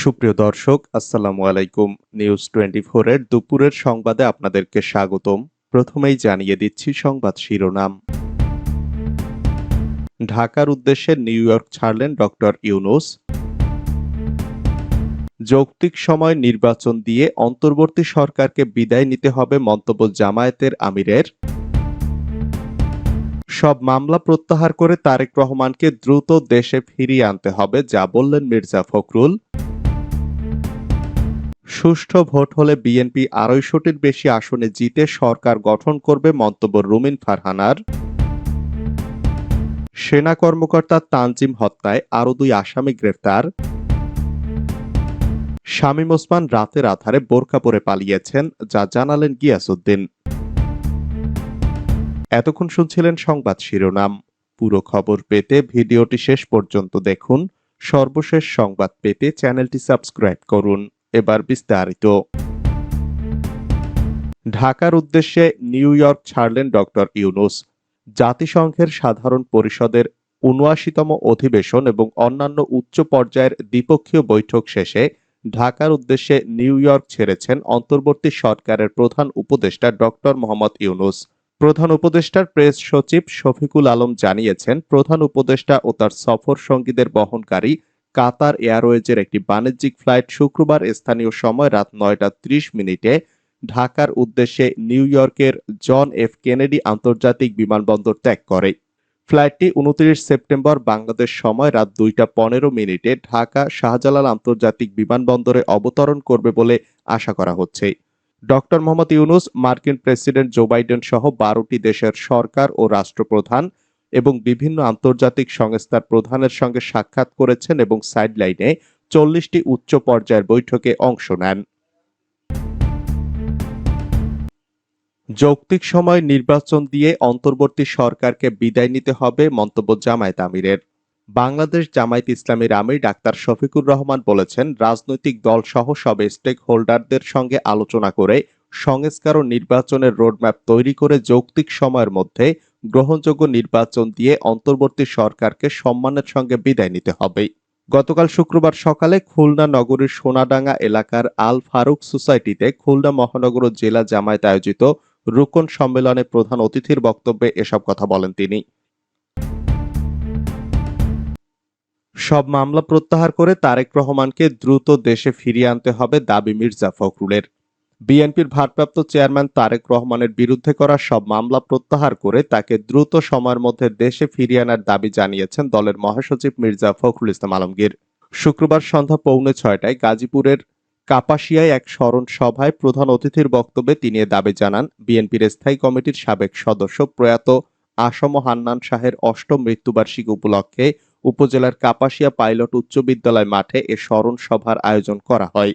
সুপ্রিয় দর্শক, আসসালামু আলাইকুম। নিউজ 24 এর দুপুরের সংবাদে আপনাদেরকে স্বাগতম। প্রথমেই জানিয়ে দিচ্ছি সংবাদ শিরোনাম। ঢাকার উদ্দেশ্যে নিউ ইয়র্ক ছাড়লেন ডক্টর ইউনূস। যৌক্তিক সময় নির্বাচন দিয়ে অন্তর্বর্তী সরকারকে বিদায় নিতে হবে মন্তব্য জামায়াতের আমিরের। সব মামলা প্রত্যাহার করে তারেক রহমানকে দ্রুত দেশে ফিরিয়ে আনতে হবে, যা বললেন মির্জা ফখরুল। সুষ্ঠু ভোট হলে বিএনপি ২৫০টির বেশি আসনে জিতে সরকার গঠন করবে মন্তব্য রুমিন ফারহানার। সেনা কর্মকর্তা তানজিম হত্যায় আরো ২ আসামি গ্রেফতার। শামীম ওসমান রাতের আধারে বোরকা পরে পালিয়েছেন, যা জানালেন গিয়াসউদ্দিন। এতক্ষণ শুনছিলেন সংবাদ শিরোনাম। পুরো খবর পেতে ভিডিওটি শেষ পর্যন্ত দেখুন। সর্বশেষ সংবাদ পেতে চ্যানেলটি সাবস্ক্রাইব করুন। এবার বিস্তারিত। ঢাকার উদ্দেশ্যে নিউ ইয়র্ক ছাড়লেন ডক্টর ইউনূস। জাতিসংঘের সাধারণ পরিষদের ৭৯তম অধিবেশন এবং অন্যান্য উচ্চ পর্যায়ের দ্বিপক্ষীয় বৈঠক শেষে ঢাকার উদ্দেশ্যে নিউ ইয়র্ক ছেড়েছেন অন্তর্বর্তী সরকারের প্রধান উপদেষ্টা ডক্টর মোহাম্মদ ইউনূস। প্রধান উপদেষ্টার প্রেস সচিব শফিকুল আলম জানিয়েছেন, প্রধান উপদেষ্টা ও তার সফর সঙ্গীদের বহনকারী কাতার এয়ারওয়েজের একটি বাণিজ্যিক ফ্লাইট শুক্রবার স্থানীয় সময় রাত ৯টা ৩০ ঢাকার উদ্দেশ্যে নিউ ইয়র্কের জন এফ কেনেডি আন্তর্জাতিক বিমানবন্দর ত্যাগ করে। ফ্লাইটটি ২৯ সেপ্টেম্বর বাংলাদেশ সময় রাত ২টা ১৫ ঢাকা শাহজালাল আন্তর্জাতিক বিমানবন্দরে অবতরণ করবে বলে আশা করা হচ্ছে। ডক্টর মোহাম্মদ ইউনূস মার্কিন প্রেসিডেন্ট জো বাইডেন সহ ১২টি দেশের সরকার ও রাষ্ট্রপ্রধান এবং বিভিন্ন আন্তর্জাতিক সংস্থার প্রধানের সঙ্গে সাক্ষাৎ করেছেন এবং সাইডলাইনে ৪০টি উচ্চ পর্যায়ের বৈঠকে অংশ নেন। যৌক্তিক সময় নির্বাচন দিয়ে অন্তর্বর্তী সরকারকে বিদায় নিতে হবে মন্তব্য জামায়াত আমিরের। বাংলাদেশ জামায়াত ইসলামীর আমির ডাক্তার শফিকুর রহমান বলেছেন, রাজনৈতিক দল সহ সব স্টেক হোল্ডারদের সঙ্গে আলোচনা করে সংস্কার ও নির্বাচনের রোডম্যাপ তৈরি করে যৌক্তিক সময়ের মধ্যে গ্রহণযোগ্য নির্বাচন দিয়ে অন্তর্বর্তী সরকারকে সম্মানের সঙ্গে বিদায় নিতে হবে। গতকাল শুক্রবার সকালে খুলনা নগরীর সোনাডাঙ্গা এলাকার আল ফারুক সোসাইটিতে খুলনা মহানগর জেলা জামায়াত আয়োজিত রুকন সম্মেলনে প্রধান অতিথির বক্তব্যে এসব কথা বলেন তিনি। সব মামলা প্রত্যাহার করে তারেক রহমানকে দ্রুত দেশে ফিরিয়ে আনতে হবে দাবি মির্জা ফখরুলের। বিএনপির ভারপ্রাপ্ত চেয়ারম্যান তারেক রহমানের বিরুদ্ধে করা সব মামলা প্রত্যাহার করে তাকে দ্রুত সময়ের মধ্যে দেশে ফিরিয়ে আনার দাবি জানিয়েছেন দলের মহাসচিব মির্জা ফখরুল ইসলাম আলমগীর। শুক্রবার সন্ধ্যা ৫:৩০ গাজীপুরের কাপাসিয়ায় এক স্মরণ সভায় প্রধান অতিথির বক্তব্যে তিনি এ দাবি জানান। বিএনপির স্থায়ী কমিটির সাবেক সদস্য প্রয়াত আসম হান্নান শাহের ৮ম মৃত্যুবার্ষিকী উপলক্ষে উপজেলার কাপাসিয়া পাইলট উচ্চ বিদ্যালয় মাঠে এ স্মরণ সভার আয়োজন করা হয়।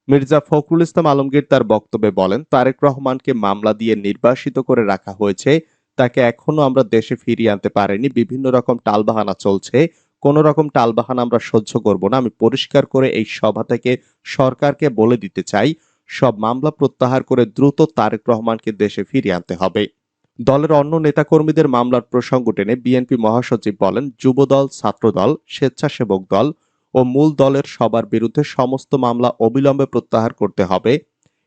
মির্জা ফখরুল ইসলাম আলমগীর তার বক্তব্যে বলেন, তারেক রহমানকে মামলা দিয়ে নির্বাসিত করে রাখা হয়েছে, তাকে এখনো আমরা দেশে ফিরিয়ে আনতে পারিনি। বিভিন্ন রকম টালবাহানা চলছে, কোন রকম টালবাহানা আমরা সহ্য করব না। আমি পরিষ্কার করে এই সভা থেকে সরকারকে বলে দিতে চাই, সব মামলা প্রত্যাহার করে দ্রুত তারেক রহমানকে দেশে ফিরিয়ে আনতে হবে। দলের অন্য নেতাকর্মীদের মামলার প্রসঙ্গ টেনে বিএনপি মহাসচিব বলেন, যুবদল, ছাত্রদল, স্বেচ্ছাসেবক দল ও মূল দলের সবার বিরুদ্ধে সমস্ত মামলা অবিলম্বে প্রত্যাহার করতে হবে।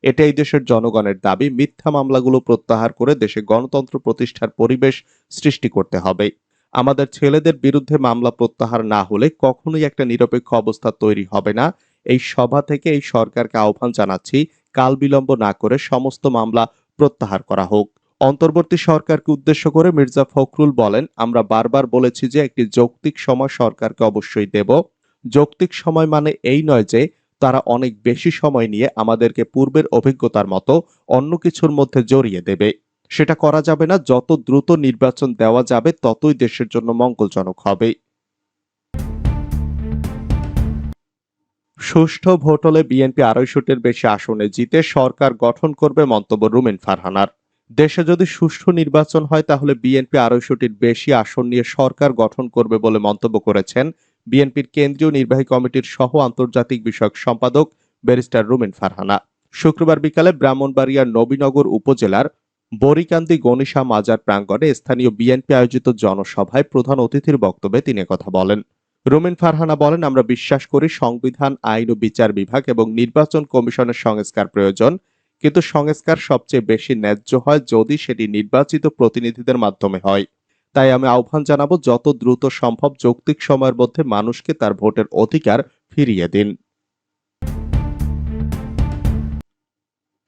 এটা এই দেশের জনগণের দাবি। মিথ্যা মামলাগুলো প্রত্যাহার করে দেশে গণতন্ত্র প্রতিষ্ঠার পরিবেশ সৃষ্টি করতে হবে। আমাদের ছেলেদের বিরুদ্ধে মামলা প্রত্যাহার না হলে কখনোই একটা নিরপেক্ষ অবস্থা তৈরি হবে না। এই সভা থেকে এই সরকারকে আহ্বান জানাচ্ছি, কাল বিলম্ব না করে সমস্ত মামলা প্রত্যাহার করা হোক। অন্তর্বর্তী সরকারকে উদ্দেশ্য করে মির্জা ফখরুল বলেন, আমরা বারবার বলেছি যে একটি যৌক্তিক সময় সরকারকে অবশ্যই দেব। যৌক্তিক সময় মানে এই নয় যে তারা অনেক বেশি সময় নিয়ে আমাদেরকে পূর্বের অভিজ্ঞতার মতো অন্য কিছুর মধ্যে জড়িয়ে দেবে। সেটা করা যাবে না। যত দ্রুত নির্বাচন দেওয়া যাবে ততই দেশের জন্য মঙ্গলজনক হবে। সুষ্ঠু ভোট হলে বিএনপি ২৫০টির বেশি আসনে জিতে সরকার গঠন করবে মন্তব্য রুমিন ফারহানার। দেশে যদি সুষ্ঠু নির্বাচন হয় তাহলে বিএনপি ২৫০টির বেশি আসন নিয়ে সরকার গঠন করবে বলে মন্তব্য করেছেন বিএনপির কেন্দ্রীয় নির্বাহী কমিটির সহ আন্তর্জাতিক বিষয়ক সম্পাদক ব্যারিস্টার রুমিন ফারহানা। শুক্রবার বিকালে ব্রাহ্মণবাড়িয়ার নবীনগর উপজেলার বরিকান্দি গনিশা মাজার প্রাঙ্গণে স্থানীয় বিএনপি আয়োজিত জনসভায় প্রধান অতিথির বক্তব্যে তিনি কথা বলেন। রুমিন ফারহানা বলেন, আমরা বিশ্বাস করি সংবিধান, আইন ও বিচার বিভাগ এবং নির্বাচন কমিশনের সংস্কার প্রয়োজন, কিন্তু সংস্কার সবচেয়ে বেশি ন্যায্য হয় যদি সেটি নির্বাচিত প্রতিনিধিদের মাধ্যমে হয়। তাই আমি আহ্বান জানাবো, যত দ্রুত সম্ভব যৌক্তিক সময়ের মধ্যে মানুষকে তার ভোটের অধিকার ফিরিয়ে দিন।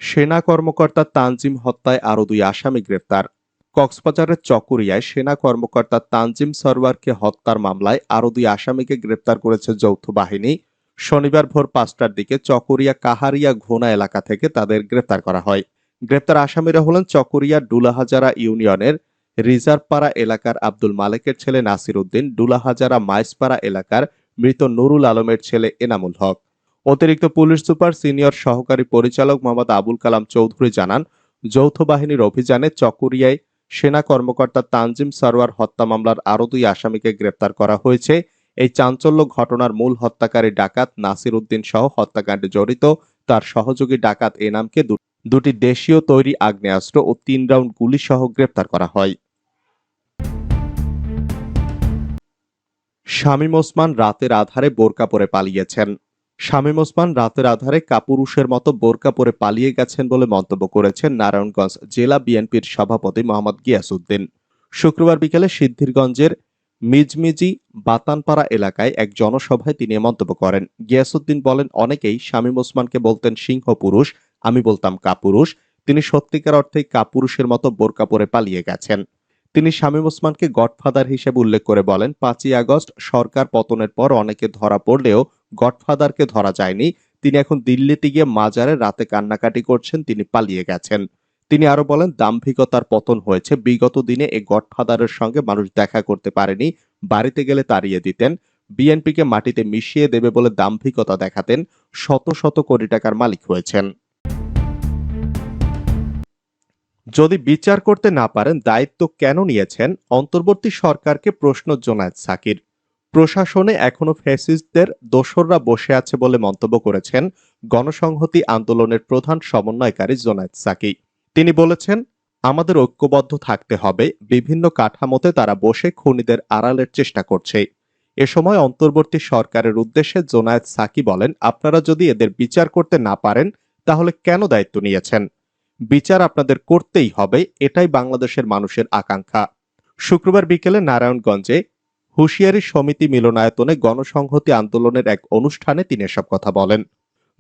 সেনা কর্মকর্তা তানজিম হত্যায় আরো 2 আসামি গ্রেফতার। কক্সবাজারের চকরিয়ায় সেনা কর্মকর্তা তানজিম সরওয়ারকে হত্যার মামলায় আরো 2 আসামিকে গ্রেফতার করেছে যৌথ বাহিনী। শনিবার ভোর 5টার দিকে চকরিয়া কাহারিয়া ঘোনা এলাকা থেকে তাদের গ্রেফতার করা হয়। গ্রেফতার আসামিরা হলেন চকরিয়া ডুলাহাজারা ইউনিয়নের রিজার্ভপাড়া এলাকার আব্দুল মালেকের ছেলে নাসির উদ্দিন, ডুলাহাজারা মাইসপাড়া এলাকার মৃত নুরুল আলমের ছেলে এনামুল হক। অতিরিক্ত পুলিশ সুপার সিনিয়র সহকারী পরিচালক মোহাম্মদ আবুল কালাম চৌধুরী জানান, যৌথ বাহিনীর অভিযানে চকরিয়ায় সেনা কর্মকর্তা তানজিম সরওয়ার হত্যা মামলার আরো 2 আসামিকে গ্রেপ্তার করা হয়েছে। এই চাঞ্চল্য ঘটনার মূল হত্যাকারী ডাকাত নাসির উদ্দিন সহ হত্যাকাণ্ডে জড়িত তার সহযোগী ডাকাত এনামকে দুটি দেশীয় তৈরি আগ্নেয়াস্ত্র ও 3 রাউন্ড গুলি সহ গ্রেপ্তার করা হয়। শামীম ওসমান রাতের আধারে বোরকা পরে পালিয়েছেন। শামীম ওসমান রাতের আধারে কাপুরুষের মতো বোরকা পরে পালিয়ে গেছেন বলে মন্তব্য করেছেন নারায়ণগঞ্জ জেলা বিএনপির সভাপতি মোহাম্মদ গিয়াসউদ্দিন। শুক্রবার বিকেলে সিদ্ধিরগঞ্জের মিজমিজি বাতানপাড়া এলাকায় এক জনসভায় তিনি এ মন্তব্য করেন। গিয়াসউদ্দিন বলেন, অনেকেই শামীম ওসমানকে বলতেন সিংহ পুরুষ, আমি বলতাম কাপুরুষ। তিনি সত্যিকার অর্থেই কাপুরুষের মতো বোরকা পরে পালিয়ে গেছেন। তিনি শামীম ওসমানকে গডফাদার হিসেবে উল্লেখ করে বলেন, 5ই আগস্ট সরকার পতনের পর অনেকে ধরা পড়লেও গডফাদারকে ধরা যায়নি। তিনি এখন দিল্লিতে গিয়ে মাজারে রাতে কান্নাকাটি করছেন, তিনি পালিয়ে গেছেন। তিনি আরো বলেন, দাম্ভিকতার পতন হয়েছে। বিগত দিনে এই গডফাদারের সঙ্গে মানুষ দেখা করতে পারেনি, বাড়িতে গেলে তাড়িয়ে দিতেন। বিএনপিকে মাটিতে মিশিয়ে দেবে বলে দাম্ভিকতা দেখাতেন। শত শত কোটি টাকার মালিক হয়েছেন। যদি বিচার করতে না পারেন দায়িত্ব কেন নিয়েছেন, অন্তর্বর্তী সরকারকে প্রশ্ন জোনায়েদ সাকির। প্রশাসনে এখনো ফ্যাসিস্টদের দোসররা বসে আছে বলে মন্তব্য করেছেন গণসংহতি আন্দোলনের প্রধান সমন্বয়কারী জোনায়েদ সাকি। তিনি বলেছেন, আমাদের ঐক্যবদ্ধ থাকতে হবে। বিভিন্ন কাঠামোতে তারা বসে খুনিদের আড়ালের চেষ্টা করছে। এ সময় অন্তর্বর্তী সরকারের উদ্দেশ্যে জোনায়েদ সাকি বলেন, আপনারা যদি এদের বিচার করতে না পারেন তাহলে কেন দায়িত্ব নিয়েছেন? বিচার আপনাদের করতেই হবে, এটাই বাংলাদেশের মানুষের আকাঙ্ক্ষা। শুক্রবার বিকেলে নারায়ণগঞ্জে হুঁশিয়ারি সমিতি মিলনায়তনে গণসংহতি আন্দোলনের এক অনুষ্ঠানে তিনি এসব কথা বলেন।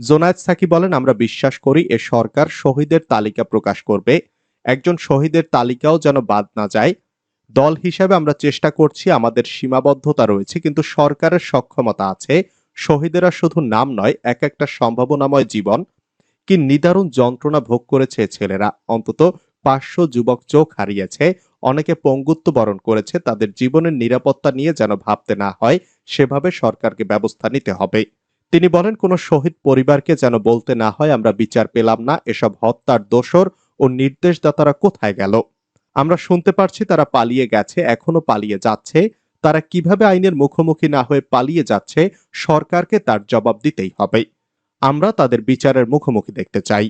জোনায়েদ সাকি বলেন, আমরা বিশ্বাস করি এ সরকার শহীদের তালিকা প্রকাশ করবে। একজন শহীদের তালিকাও যেন বাদ না যায়। দল হিসেবে আমরা চেষ্টা করছি, আমাদের সীমাবদ্ধতা রয়েছে, কিন্তু সরকারের সক্ষমতা আছে। শহীদেরা শুধু নাম নয়, এক একটা সম্ভাবনাময় জীবন। কি নিদারুণ যন্ত্রণা ভোগ করেছে ছেলেরা। অন্তত 500 যুবক চোখ হারিয়েছে, অনেকে পঙ্গুত্ব বরণ করেছে। তাদের জীবনের নিরাপত্তা নিয়ে যেন ভাবতে না হয়, সেভাবে সরকারকে ব্যবস্থা নিতে হবে। তিনি বলেন, কোন শহীদ পরিবারকে যেন বলতে না হয় আমরা বিচার পেলাম না। এসব হত্যার দোসর ও নির্দেশদাতারা কোথায় গেল? আমরা শুনতে পারছি তারা পালিয়ে গেছে, এখনো পালিয়ে যাচ্ছে। তারা কিভাবে আইনের মুখোমুখি না হয়ে পালিয়ে যাচ্ছে, সরকারকে তার জবাব দিতেই হবে। আমরা তাদের বিচারের মুখোমুখি দেখতে চাই।